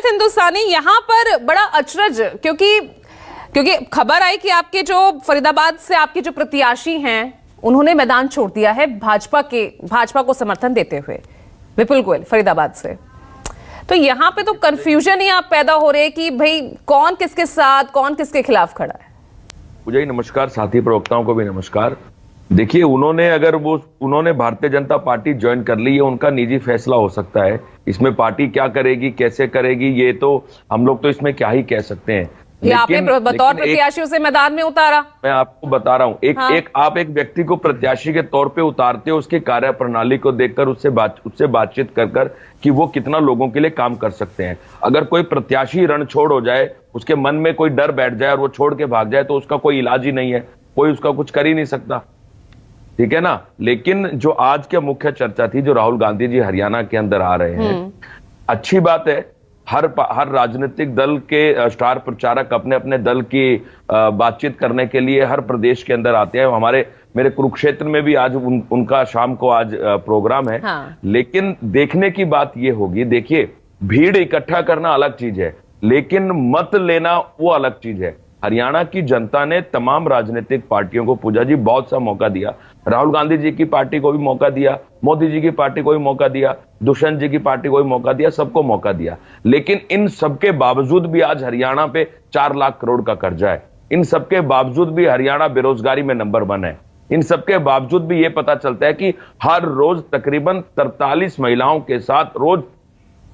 हिंदुस्तानी, यहाँ पर बड़ा अचरज, क्योंकि खबर आई कि आपके जो फरीदाबाद से आपके जो प्रत्याशी हैं उन्होंने मैदान छोड़ दिया है भाजपा को समर्थन देते हुए, विपुल गोयल फरीदाबाद से। तो यहाँ पे तो कंफ्यूजन ही आप पैदा हो रहे हैं कि भाई कौन किसके साथ कौन किसके खिलाफ खड़ा है। पूजा जी नमस्कार, साथी प्रवक्ताओं को भी नमस्कार। देखिए, उन्होंने भारतीय जनता पार्टी ज्वाइन कर ली है, उनका निजी फैसला हो सकता है। इसमें पार्टी क्या करेगी, कैसे करेगी, ये तो हम लोग तो इसमें क्या ही कह सकते हैं। ये आपने बतौर प्रत्याशियों से मैदान में उतारा। मैं आपको बता रहा हूं, आप एक व्यक्ति को प्रत्याशी के तौर पे उतारते हो उसकी कार्य प्रणाली को देखकर, उससे बातचीत कर कि वो कितना लोगों के लिए काम कर सकते हैं। अगर कोई प्रत्याशी रण छोड़ हो जाए, उसके मन में कोई डर बैठ जाए और वो छोड़ के भाग जाए, तो उसका कोई इलाज ही नहीं है, कोई उसका कुछ कर ही नहीं सकता, ठीक है ना। लेकिन जो आज की मुख्य चर्चा थी, जो राहुल गांधी जी हरियाणा के अंदर आ रहे हैं, अच्छी बात है। हर राजनीतिक दल के स्टार प्रचारक अपने अपने दल की बातचीत करने के लिए हर प्रदेश के अंदर आते हैं। मेरे कुरुक्षेत्र में भी आज उनका शाम को आज प्रोग्राम है। हाँ। लेकिन देखने की बात यह होगी, देखिए, भीड़ इकट्ठा करना अलग चीज है, लेकिन मत लेना वो अलग चीज है। हरियाणा की जनता ने तमाम राजनीतिक पार्टियों को, पूजा जी, बहुत सा मौका दिया। राहुल गांधी जी की पार्टी को भी मौका दिया, मोदी जी की पार्टी को भी मौका दिया, दुष्यंत जी की पार्टी को भी मौका दिया, सबको मौका दिया। लेकिन इन सबके बावजूद भी आज हरियाणा पे 4 लाख करोड़ का कर्जा है। इन सबके बावजूद भी हरियाणा बेरोजगारी में नंबर 1 है। इन सबके बावजूद भी ये पता चलता है कि हर रोज तकरीबन 43 महिलाओं के साथ रोज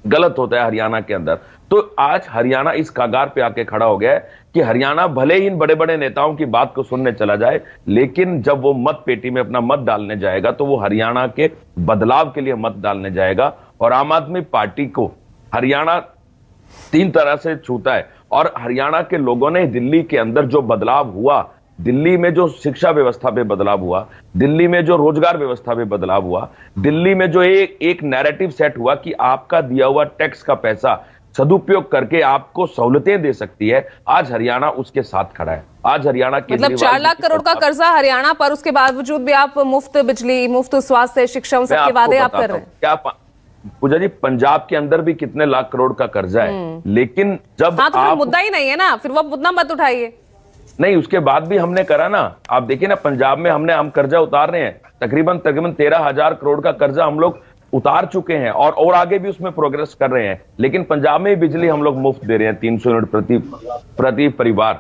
गलत होता है हरियाणा के अंदर। तो आज हरियाणा इस कगार पे आके खड़ा हो गया है कि हरियाणा भले ही इन बड़े बड़े नेताओं की बात को सुनने चला जाए, लेकिन जब वो मत पेटी में अपना मत डालने जाएगा तो वो हरियाणा के बदलाव के लिए मत डालने जाएगा। और आम आदमी पार्टी को हरियाणा 3 तरह से छूता है। और हरियाणा के लोगों ने दिल्ली के अंदर जो बदलाव हुआ, दिल्ली में जो शिक्षा व्यवस्था पे बदलाव हुआ, दिल्ली में जो रोजगार व्यवस्था पे बदलाव हुआ, दिल्ली में जो एक नैरेटिव सेट हुआ कि आपका दिया हुआ टैक्स का पैसा सदुपयोग करके आपको सहूलतें दे सकती है, आज हरियाणा उसके साथ खड़ा है। आज हरियाणा के मतलब 4 लाख करोड़ का कर्जा हरियाणा पर, उसके बावजूद भी आप मुफ्त बिजली, मुफ्त स्वास्थ्य, शिक्षा, उन सबके वादे आप कर रहे हैं। क्या पूजा जी, पंजाब के अंदर भी कितने लाख करोड़ का कर्जा है, लेकिन जब तो फिर मुद्दा ही नहीं है ना, फिर वो मुद्दा मत उठाइए। नहीं, उसके बाद भी हमने करा ना। आप देखिए ना, पंजाब में हम कर्जा उतार रहे हैं, तकरीबन 13,000 करोड़ का कर्जा हम लोग उतार चुके हैं और आगे भी उसमें प्रोग्रेस कर रहे हैं। लेकिन पंजाब में बिजली हम लोग मुफ्त दे रहे हैं, 300 यूनिट प्रति परिवार।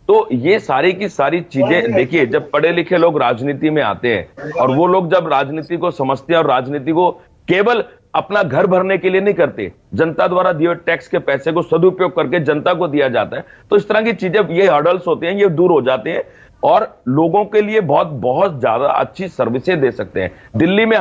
तो ये सारी की सारी चीजें देखिए, जब पढ़े लिखे लोग राजनीति में आते हैं और वो लोग जब राजनीति को समझते हैं और राजनीति को केवल अपना घर भरने के लिए नहीं करते, जनता द्वारा दिए टैक्स के पैसे को सदुपयोग करके जनता को दिया जाता है, तो इस तरह की चीजें, ये हर्डल्स होते हैं, ये दूर हो जाते हैं और लोगों के लिए बहुत बहुत ज्यादा अच्छी सर्विसें दे सकते हैं। दिल्ली में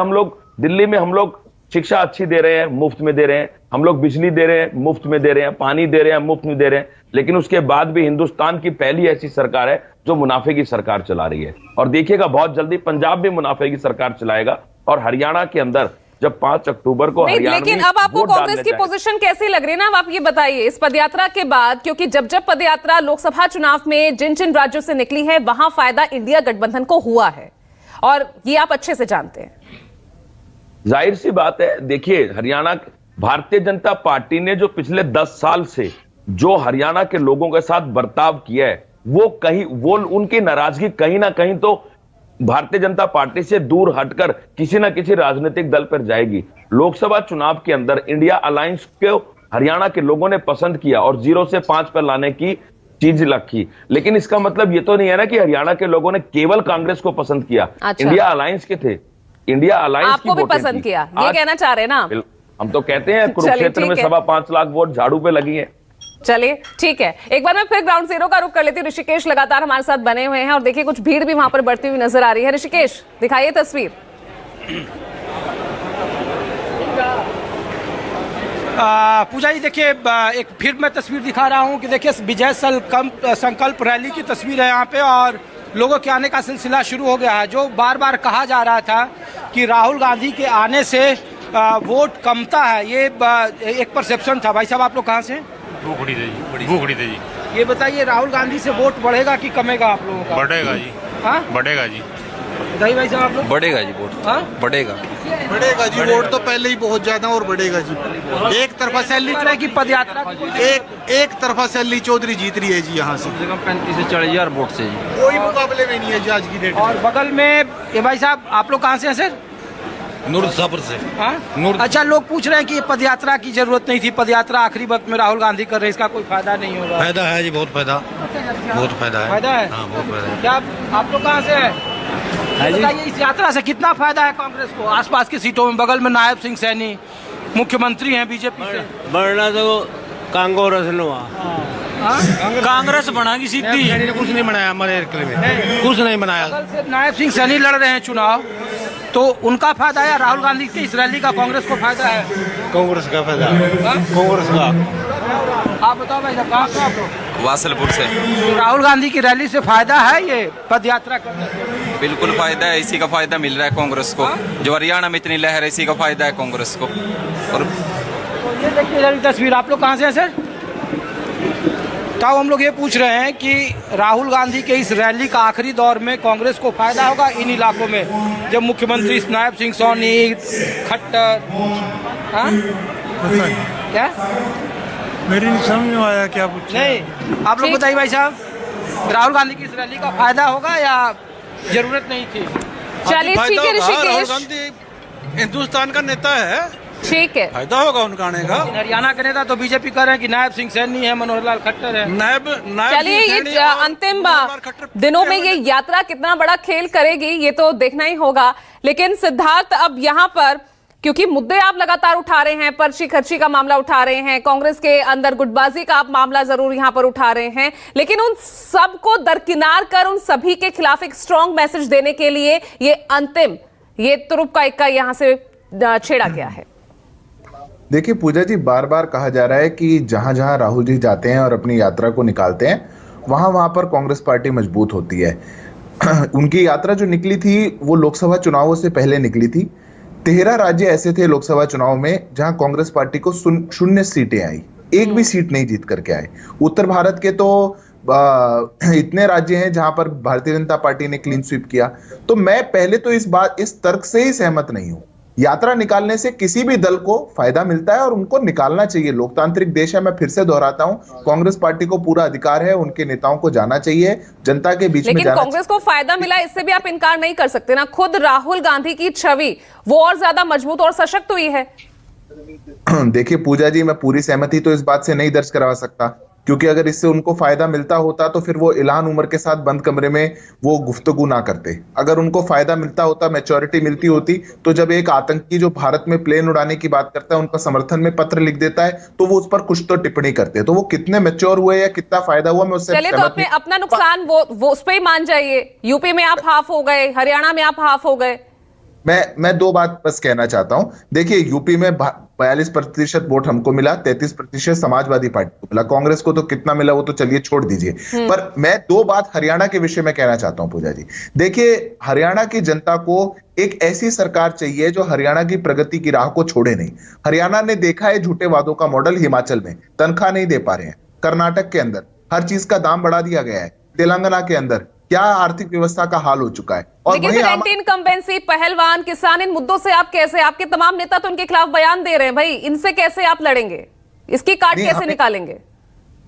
हम लोग शिक्षा अच्छी दे रहे हैं, मुफ्त में दे रहे हैं, हम लोग बिजली दे रहे हैं, मुफ्त में दे रहे हैं, पानी दे रहे हैं, मुफ्त में दे रहे हैं। लेकिन उसके बाद भी हिंदुस्तान की पहली ऐसी सरकार है जो मुनाफे की सरकार चला रही है। और देखिएगा, बहुत जल्दी पंजाब भी मुनाफे की सरकार चलाएगा। और हरियाणा के अंदर जब 5 अक्टूबर को लेकिन अब आपको कांग्रेस की पोजीशन कैसी लग रही है ना, अब आप ये बताइए इस पदयात्रा के बाद, क्योंकि जब पदयात्रा लोकसभा चुनाव में जिन राज्यों से निकली है, वहां फायदा इंडिया गठबंधन को हुआ है और ये आप अच्छे से जानते हैं। जाहिर सी बात है, देखिए, हरियाणा भारतीय जनता पार्टी ने जो पिछले 10 साल से जो हरियाणा के लोगों के साथ बर्ताव किया है, वो उनकी नाराजगी कहीं ना कहीं तो भारतीय जनता पार्टी से दूर हटकर किसी ना किसी राजनीतिक दल पर जाएगी। लोकसभा चुनाव के अंदर इंडिया अलायंस को हरियाणा के लोगों ने पसंद किया और 0 से 5 पर लाने की चीज रखी। लेकिन इसका मतलब ये तो नहीं है ना कि हरियाणा के लोगों ने केवल कांग्रेस को पसंद किया। अच्छा। इंडिया अलायंस के थे, इंडिया अलायंस आपको भी पसंद किया, ये कहना चाह रहे हैं ना? हम तो कहते हैं कुरुक्षेत्र में 5.25 लाख वोट झाड़ू पे लगी है। चलिए ठीक है, एक बार मैं फिर ग्राउंड जीरो का रुख कर लेती हूँ। ऋषिकेश लगातार हमारे साथ बने हुए हैं और देखिए कुछ भीड़ भी वहां पर बढ़ती हुई नजर आ रही है। ऋषिकेश, दिखाइए तस्वीर। पूजा जी, देखिए, एक फिर मैं तस्वीर दिखा रहा हूँ कि देखिए विजय संकल्प रैली की तस्वीर है यहाँ पे और लोगों के आने का सिलसिला शुरू हो गया है। जो बार बार कहा जा रहा था कि राहुल गांधी के आने से वोट कमता है, ये एक परसेप्शन था। भाई साहब, आप लोग कहाँ से? भूखड़ी थे जी। ये बताइए, राहुल गांधी से वोट बढ़ेगा कि कमेगा आप लोगों का? बढ़ेगा जी। हाँ, बढ़ेगा जी। बताइए भाई साहब, आप लोग? बढ़ेगा जी, वोट। हाँ, बढ़ेगा। बढ़ेगा जी, वोट तो पहले ही बहुत ज्यादा और बढ़ेगा जी। एक तरफा सैली की पद यात्रा एक तरफा सैली चौधरी जीत रही है जी यहाँ से। 35 से 40,000 वोट से जी। कोई मुकाबले में नहीं है जी आज की डेट में। और बगल में ये भाई साहब, आप लोग कहाँ से हैं सर? नूरजापुर से। अच्छा, लोग पूछ रहे हैं कि ये पदयात्रा की जरूरत नहीं थी, पदयात्रा आखिरी वक्त में राहुल गांधी कर रहे हैं, इसका कोई फायदा नहीं होगा। फायदा है जी, बहुत फायदा है। फायदा है? हाँ, बहुत फायदा है। क्या आप लोग कहाँ से हैं? बताइए, इस यात्रा से कितना फायदा है कांग्रेस को? आसपास की सीटों में बगल में नायब सिंह सैनी मुख्यमंत्री हैं बीजेपी से। बढ़ना तो कांग्रेस कांग्रेस बनाएगी सीधी। कुछ नहीं बनाया हमारे इलाके में, कुछ नहीं बनाया। बगल से नायब सिंह सैनी लड़ रहे हैं चुनाव, तो उनका फायदा है? राहुल गांधी की इस रैली का कांग्रेस को फायदा है? कांग्रेस का फायदा, कांग्रेस का। आप बताओ भाई साहब, कहाँ से आप लोग? वासलपुर से। राहुल गांधी की रैली से फायदा है ये पद यात्रा करने से? बिल्कुल फायदा है, इसी का फायदा मिल रहा है कांग्रेस को। जो हरियाणा में इतनी लहर है, इसी का फायदा है कांग्रेस को। और ये देखिए इधर तस्वीर, आप लोग कहाँ से हैं सर? तो हम लोग ये पूछ रहे हैं कि राहुल गांधी के इस रैली का आखिरी दौर में कांग्रेस को फायदा होगा इन इलाकों में, जब मुख्यमंत्री नायब सिंह सैनी, खट्टर, हाँ? क्या मेरी नहीं समझ में आया क्या पूछ नहीं, आप लोग बताइए भाई साहब, राहुल गांधी की इस रैली का फायदा होगा या जरूरत नहीं थी? चलिए ठीक है ऋषिकेश, हिंदुस्तान का नेता है, ठीक है, फायदा होगा उनका आने का। हरियाणा के नेता तो बीजेपी कर रहे हैं कि नायब सिंह सैनी है, मनोहर लाल खट्टर है। नायब चलिए ये अंतिम दिनों में ये यात्रा कितना बड़ा खेल करेगी ये तो देखना ही होगा। लेकिन सिद्धार्थ, अब यहाँ पर क्योंकि मुद्दे आप लगातार उठा रहे हैं, पर्ची खर्ची का मामला उठा रहे हैं, कांग्रेस के अंदर गुटबाजी का आप मामला जरूर यहां पर उठा रहे हैं, लेकिन उन सबको दरकिनार कर उन सभी के खिलाफ एक स्ट्रांग मैसेज देने के लिए ये अंतिम ये तुरुप का इक्का यहां से छेड़ा गया है। देखिए पूजा जी, बार बार कहा जा रहा है कि जहां जहां राहुल जी जाते हैं और अपनी यात्रा को निकालते हैं, वहां वहां पर कांग्रेस पार्टी मजबूत होती है। उनकी यात्रा जो निकली थी वो लोकसभा चुनावों से पहले निकली थी। 13 राज्य ऐसे थे लोकसभा चुनाव में जहां कांग्रेस पार्टी को 0 सीटें आई, एक भी सीट नहीं जीत करके आए। उत्तर भारत के तो इतने राज्य हैं जहां पर भारतीय जनता पार्टी ने क्लीन स्वीप किया। तो मैं पहले तो इस तर्क से ही सहमत नहीं हूं। यात्रा निकालने से किसी भी दल को फायदा मिलता है और उनको निकालना चाहिए। लोकतांत्रिक देश है, मैं फिर से दोहराता हूं, कांग्रेस पार्टी को पूरा अधिकार है, उनके नेताओं को जाना चाहिए, जनता के बीच में जाना चाहिए। लेकिन कांग्रेस को फायदा मिला, इससे भी आप इनकार नहीं कर सकते ना। खुद राहुल गांधी की छवि वो और ज्यादा मजबूत और सशक्त हुई है। देखिए पूजा जी, मैं पूरी सहमति तो इस बात से नहीं दर्ज करवा सकता, क्योंकि अगर इससे उनको फायदा मिलता होता तो फिर वो इल्हान उमर के साथ बंद कमरे में वो गुफ्तगू ना करते। अगर उनको फायदा मिलता होता, मैच्योरिटी मिलती होती, तो जब एक आतंकी जो भारत में प्लेन उड़ाने की बात करता है, उनका समर्थन में पत्र लिख देता है, तो वो उस पर कुछ तो टिप्पणी करते हैं। तो वो कितने मैच्योर हुए या कितना फायदा हुआ, मैं उससे चलिए तो अपना नुकसान वो उस पर ही मान जाइए। यूपी में आप हाफ हो गए, हरियाणा में आप हाफ हो गए। मैं दो बात बस कहना चाहता हूं। देखिए यूपी में 42% वोट हमको मिला, 33% समाजवादी पार्टी को मिला। कांग्रेस को तो कितना मिला वो तो चलिए छोड़ दीजिए, पर मैं दो बात हरियाणा के विषय में कहना चाहता हूं पूजा जी। देखिए हरियाणा की जनता को एक ऐसी सरकार चाहिए जो हरियाणा की प्रगति की राह को छोड़े नहीं। हरियाणा ने देखा है झूठे वादों का मॉडल, हिमाचल में तनख्वाह नहीं दे पा रहे हैं, कर्नाटक के अंदर हर चीज का दाम बढ़ा दिया गया है, तेलंगाना के अंदर क्या आर्थिक व्यवस्था का हाल हो चुका है। और लेकिन फिर एंटी इनकम्बेंसी, पहलवान, किसान, इन मुद्दों से आप कैसे, आपके तमाम नेता तो उनके खिलाफ बयान दे रहे हैं भाई, इनसे कैसे आप लड़ेंगे, इसकी काट कैसे निकालेंगे?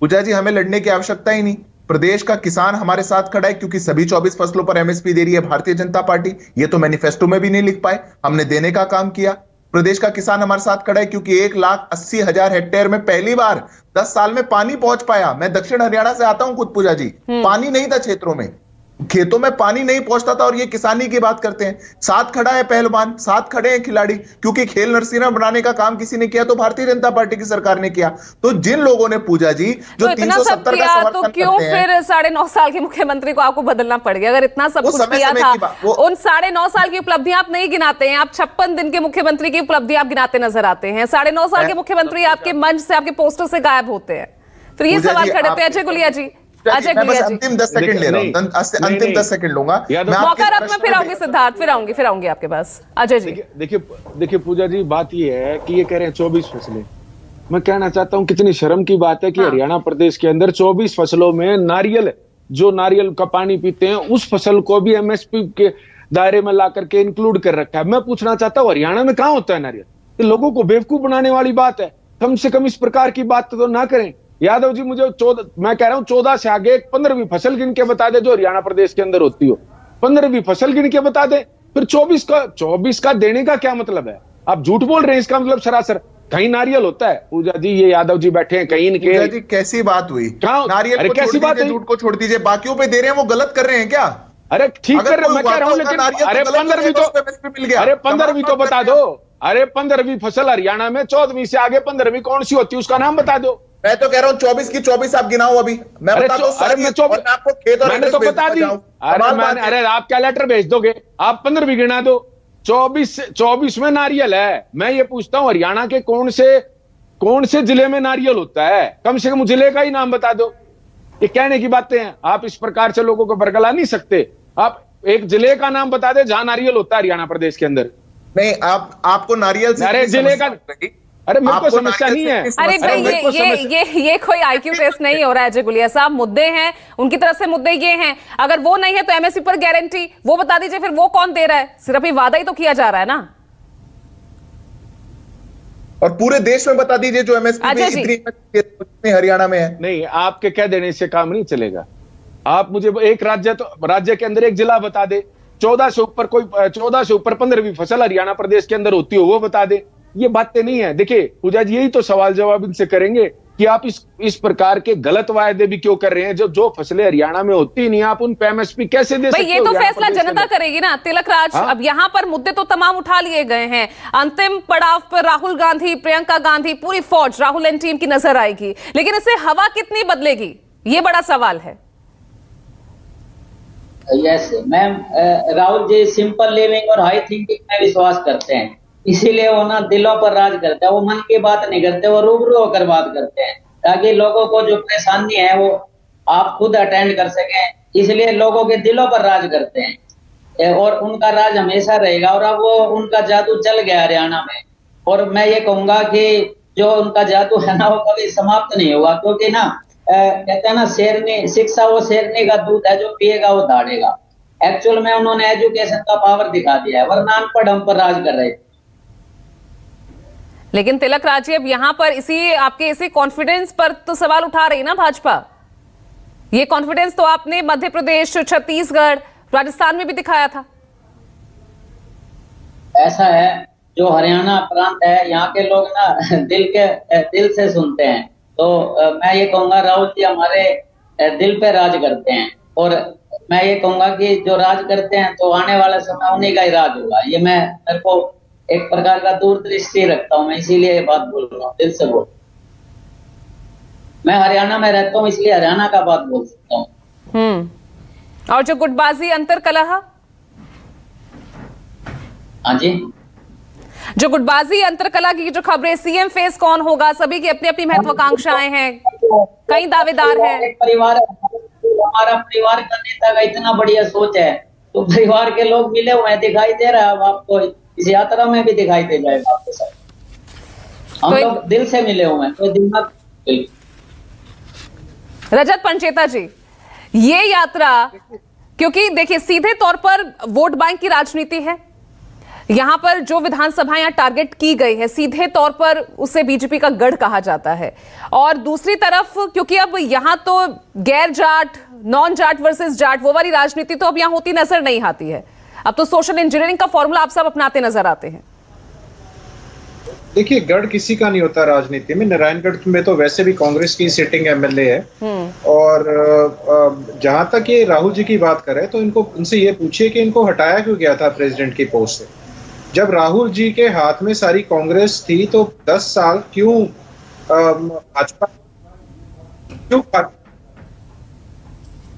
पूजा जी हमें लड़ने की आवश्यकता ही नहीं। प्रदेश का किसान हमारे साथ खड़ा है, क्योंकि सभी 24 फसलों पर एमएसपी दे रही है भारतीय जनता पार्टी। ये तो मैनिफेस्टो में भी नहीं लिख पाए, हमने देने का काम किया। प्रदेश का किसान हमारे साथ खड़ा है क्योंकि 1,80,000 हेक्टेयर में पहली बार 10 साल में पानी पहुंच पाया। मैं दक्षिण हरियाणा से आता हूं खुद पूजा जी, पानी नहीं था क्षेत्रों में, खेतों में पानी नहीं पहुंचता था, और ये किसानी की बात करते हैं। साथ खड़ा है पहलवान, साथ खड़े हैं खिलाड़ी, क्योंकि खेल नरसिंहा बनाने का काम किसी ने किया तो भारतीय जनता पार्टी की सरकार ने किया। तो जिन लोगों ने पूजा जी जो तो 370 का समर्थन तो क्यों करते हैं, फिर 9.5 साल के मुख्यमंत्री को आपको बदलना पड़ गया? अगर इतना सब कुछ किया था, उन 9.5 साल की उपलब्धियां आप नहीं गिनाते हैं, आप 56 दिन के मुख्यमंत्री की उपलब्धियां आप गिनाते नजर आते हैं। 9.5 साल के मुख्यमंत्री आपके मंच से, आपके पोस्टर से गायब होते हैं। फिर ये सवाल खड़े होते हैं। अजय गुलिया जी, अंतिम 10 सेकंड ले रहा हूं, अंतिम 10 सेकंड लूंगा। मौका रख, मैं फिर आऊंगी सिद्धार्थ, फिर आऊंगी आपके पास। अजय जी देखिए पूजा जी, बात ये है कि ये कह रहे हैं 24 फसलें। मैं कहना चाहता हूं कितनी शर्म की बात है कि हरियाणा प्रदेश के अंदर 24 फसलों में नारियल, जो नारियल का पानी पीते हैं, उस फसल को भी एमएसपी के दायरे में ला करके इंक्लूड कर रखा है। मैं पूछना चाहता हूँ हरियाणा में कहाँ होता है नारियल? ये लोगों को बेवकूफ बनाने वाली बात है। कम से कम इस प्रकार की बात तो ना करें। यादव जी मुझे 14, मैं कह रहा हूं 14 से आगे 15वीं फसल गिन के बता दे जो हरियाणा प्रदेश के अंदर होती हो। 15वीं फसल गिन के बता दे, फिर 24 का देने का क्या मतलब है? आप झूठ बोल रहे हैं, इसका मतलब सरासर कहीं नारियल होता है। पूजा जी, ये यादव जी बैठे हैं कहीं इनके। पूजा जी कैसी बात हुई? नारियल अरे को कैसी छोड़ बात दीजिए, है? झूठ को छोड़ दीजिए, बाकियों पे दे रहे हैं, वो गलत कर रहे हैं क्या? अरे ठीक कर रहे, मैं कह रहा हूं, लेकिन अरे 15वीं तो मिल गया। अरे 15वीं तो बता दो। अरे 15वीं फसल हरियाणा में 14वीं से आगे 15वीं कौन सी होती है उसका नाम बता दो। मैं तो कह रहा हूं 24 की 24 आप गिनाओ अभी। मैं अरे बताता हूं अरे मैं 24 और मैं आपको खेत और मैंने एड्रेस तो भेज बता दी। दूंगा, जाओ। अरे सवाल बात मैंने है। अरे आप क्या लेटर भेज दोगे? आप 15वीं गिना दो। 24 में नारियल है। मैं ये पूछता हूं हरियाणा के कौन से जिले में नारियल होता है? कम से कम जिले का ही नाम बता दो। ये कहने की बातें हैं। आप इस प्रकार से लोगों को बरगला नहीं सकते। आप एक जिले का नाम बता दे जहां नारियल होता है हरियाणा प्रदेश के अंदर। नहीं, आपको नारियल से अरे जिले का, अरे मेरे को आपको समस्या नहीं है। अरे भाई ये कोई आईक्यू टेस्ट नहीं हो रहा है अजय गुलिया साहब। मुद्दे हैं, उनकी तरफ से मुद्दे ये हैं। अगर वो नहीं है तो एमएसपी पर गारंटी वो बता दीजिए, फिर वो कौन दे रहा है? सिर्फ ये वादा ही तो किया जा रहा है ना। और पूरे देश में बता दीजिए जो एमएसपी इतनी हरियाणा में है। नहीं, आपके कह देने से काम नहीं चलेगा। आप मुझे एक राज्य के अंदर एक जिला बता दे। 14 से ऊपर 15वीं फसल हरियाणा प्रदेश के अंदर होती हो वो बता दे। ये बातें नहीं है। देखिए पूजा जी, यही तो सवाल जवाब इनसे करेंगे कि आप इस प्रकार के गलत वायदे भी क्यों कर रहे हैं? जो फसलें हरियाणा में होती नहीं, आप उन पे एमएसपी कैसे दे सकते हो? ये तो फैसला जनता करेगी ना तिलक राज। अब यहाँ पर मुद्दे तो तमाम उठा लिए गए हैं। अंतिम पड़ाव पर राहुल गांधी, प्रियंका गांधी, पूरी फौज राहुल एंड टीम की नजर आएगी, लेकिन इससे हवा कितनी बदलेगी, ये बड़ा सवाल है। Yes ma'am, Rahul ji simple living और हाई थिंकिंग में विश्वास करते हैं, इसीलिए वो ना दिलों पर राज करते हैं। वो मन की बात नहीं करते, वो रूबरू होकर बात करते हैं ताकि लोगों को जो परेशानी है वो आप खुद अटेंड कर सकें। इसलिए लोगों के दिलों पर राज करते हैं और उनका राज हमेशा रहेगा। और अब वो उनका जादू चल गया हरियाणा में, और मैं ये कहूंगा कि जो उनका जादू है ना वो कभी समाप्त नहीं होगा, क्योंकि ना कहते हैं ना शेरनी शिक्षा वो शेरनी का दूध है, जो पिएगा वो दाढ़ेगा। एक्चुअल में उन्होंने एजुकेशन का पावर दिखा दिया है, वरना अनपढ़ हम पर राज कर रहे थे। लेकिन तिलक राज जी, अब यहां पर इसी कॉन्फिडेंस पर तो सवाल उठा रही ना भाजपा। ये कॉन्फिडेंस तो आपने मध्य प्रदेश, छत्तीसगढ़, राजस्थान में भी दिखाया था। ऐसा है, जो हरियाणा प्रांत है यहाँ के लोग ना दिल से सुनते हैं। तो मैं ये कहूंगा राहुल जी हमारे दिल पे राज करते हैं, और मैं ये कहूंगा कि जो राज करते हैं तो आने वाला समय उन्हीं का ही राज होगा। ये मेरे को एक प्रकार का दूरदृष्टि रखता हूँ मैं, इसीलिए ये बात बोल रहा हूँ, दिल से बोल। मैं हरियाणा में रहता हूँ इसलिए हरियाणा का बात बोल सकता हूँ। और जो गुटबाजी अंतरकलह, हाँ जी, जो गुटबाजी अंतरकलह की जो खबरें, सीएम फेस कौन होगा, सभी की अपनी अपनी महत्वाकांक्षाएं हैं, कई दावेदार हैं। एक परिवार है, हमारा परिवार का नेता का इतना बढ़िया सोच है, तो परिवार के लोग मिले हुए दिखाई दे रहा है। अब आपको इस यात्रा में भी दिखाई दे जाएगा आपके साथ। हम लोग दिल से मिले हुए हैं, कोई दिमाग। रजत पंचेता जी, ये यात्रा, क्योंकि देखिए सीधे तौर पर वोट बैंक की राजनीति है, यहां पर जो विधानसभा यहां टारगेट की गई है सीधे तौर पर उसे बीजेपी का गढ़ कहा जाता है। और दूसरी तरफ क्योंकि अब यहां तो गैर जाट, नॉन जाट वर्सेस जाट, वो वाली राजनीति तो अब यहां होती नजर नहीं आती है। अब तो सोशल इंजीनियरिंग का फॉर्मूला आप सब अपनाते नजर आते हैं। देखिए, गढ़ किसी का नहीं होता राजनीति में। नारायणगढ़ में तो वैसे भी कांग्रेस की सिटिंग एमएलए है। और जहां तक ये राहुल जी की बात करें तो इनसे ये पूछिए कि इनको हटाया क्यों गया था प्रेसिडेंट की पोस्ट से। जब राहुल जी के हाथ में सारी कांग्रेस थी तो 10 साल क्यों भाजपा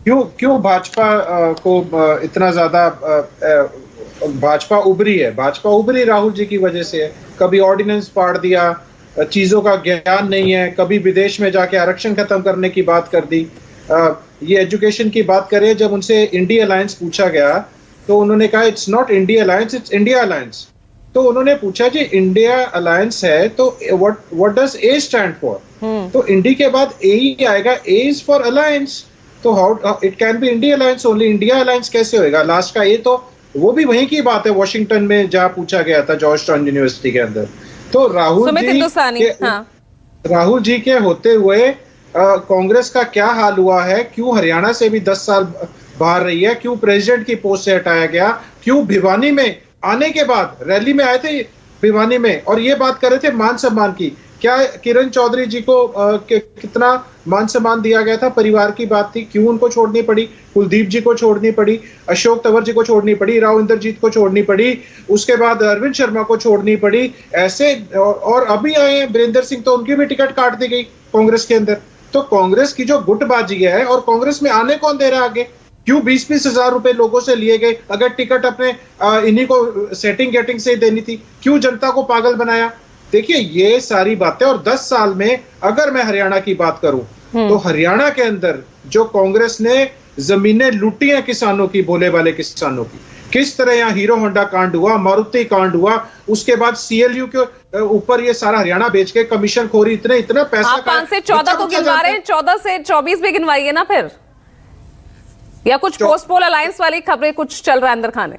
क्यों भाजपा को इतना ज्यादा भाजपा उभरी है? भाजपा उभरी राहुल जी की वजह से है। कभी ऑर्डिनेंस फाड़ दिया, चीजों का ज्ञान नहीं है, कभी विदेश में जाके आरक्षण खत्म करने की बात कर दी। ये एजुकेशन की बात करें, जब उनसे इंडिया अलायंस पूछा गया तो उन्होंने कहा it's not India alliance, it's India alliance. तो उन्होंने पूछा जी इंडिया अलायंस है तो what does a stand for? तो इंडिया के बाद ए ही आएगा, ए इज फॉर अलायंस। तो how it can be India alliance only, India alliance कैसे होएगा? लास्ट का ए तो वो भी वहीं की बात है, वॉशिंगटन में जहां पूछा गया था, जॉर्ज टाउन यूनिवर्सिटी के अंदर। तो राहुल जी के होते हुए कांग्रेस का क्या हाल हुआ है, क्यों हरियाणा से भी 10 साल बाहर रही है, क्यों प्रेसिडेंट की पोस्ट से हटाया गया, क्यों भिवानी में आने के बाद रैली में आए थे भिवानी में और ये बात कर रहे थे मान सम्मान की, क्या किरण चौधरी जी को कितना मान सम्मान दिया गया था, परिवार की बात थी, क्यों उनको छोड़नी पड़ी, कुलदीप जी को छोड़नी पड़ी, अशोक तंवर जी को छोड़नी पड़ी, राव इंद्रजीत को छोड़नी पड़ी, उसके बाद अरविंद शर्मा को छोड़नी पड़ी, ऐसे और अभी आए हैं वीरेंद्र सिंह, तो उनकी भी टिकट काट दी गई कांग्रेस के अंदर। तो कांग्रेस की जो गुटबाजी है, और कांग्रेस में आने कौन दे रहा है आगे, क्यों 20-20 हजार रुपए लोगों से लिए गए, अगर टिकट अपने इन्हीं को सेटिंग गेटिंग से देनी थी, क्यों जनता को पागल बनाया। देखिए ये सारी बातें, और 10 साल में अगर मैं हरियाणा की बात करूं तो हरियाणा के अंदर जो कांग्रेस ने जमीनें लूटी हैं किसानों की, भोले वाले किसानों की, किस तरह यहाँ हीरो होंडा कांड हुआ, मारुति कांड हुआ, उसके बाद CLU के ऊपर ये सारा हरियाणा बेच के कमीशन खोरी, इतना पैसा। आप 5 से 14 को गिनवा रहे हैं, 14 से 24 भी गिनवाइए ना फिर, या कुछ पोस्ट पोल अलायंस वाली खबरें कुछ चल रहा है अंदर खाने।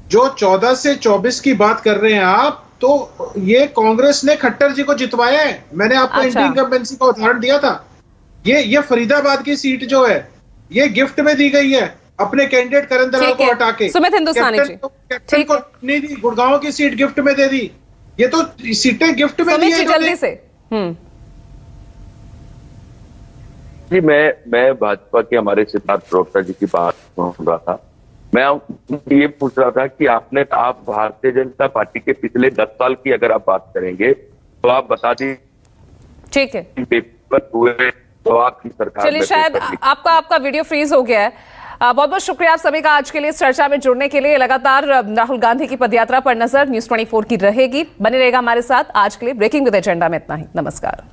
जो 14 से 24 की बात कर रहे हैं आप, तो ये कांग्रेस ने खट्टर जी को जितवाया है। मैंने आपको इंडियन इनकम्बेंसी का उदाहरण दिया था। ये फरीदाबाद की सीट जो है ये गिफ्ट में दी गई है अपने कैंडिडेट करण दलाल को हटा के। सुमित हिंदुस्तानी जी कैप्टन को नहीं दी, गुड़गांव की सीट गिफ्ट में दे दी। ये तो सीटें गिफ्ट में दी है जल्दी से। जी मैं भाजपा के हमारे सिद्धार्थ प्रवक्ता जी की बात सुन रहा था। मैं ये पूछ रहा था कि आप भारतीय जनता पार्टी के पिछले 10 साल की अगर आप बात करेंगे तो आप बता दी, ठीक है, पेपर हुए तो आपकी सरकार। चलिए, शायद आपका वीडियो फ्रीज हो गया है। बहुत बहुत शुक्रिया आप सभी का आज के लिए इस चर्चा में जुड़ने के लिए। लगातार राहुल गांधी की पदयात्रा पर नजर News 24 की रहेगी, बने रहेगा हमारे साथ। आज के लिए ब्रेकिंग विद एजेंडा में इतना ही। नमस्कार।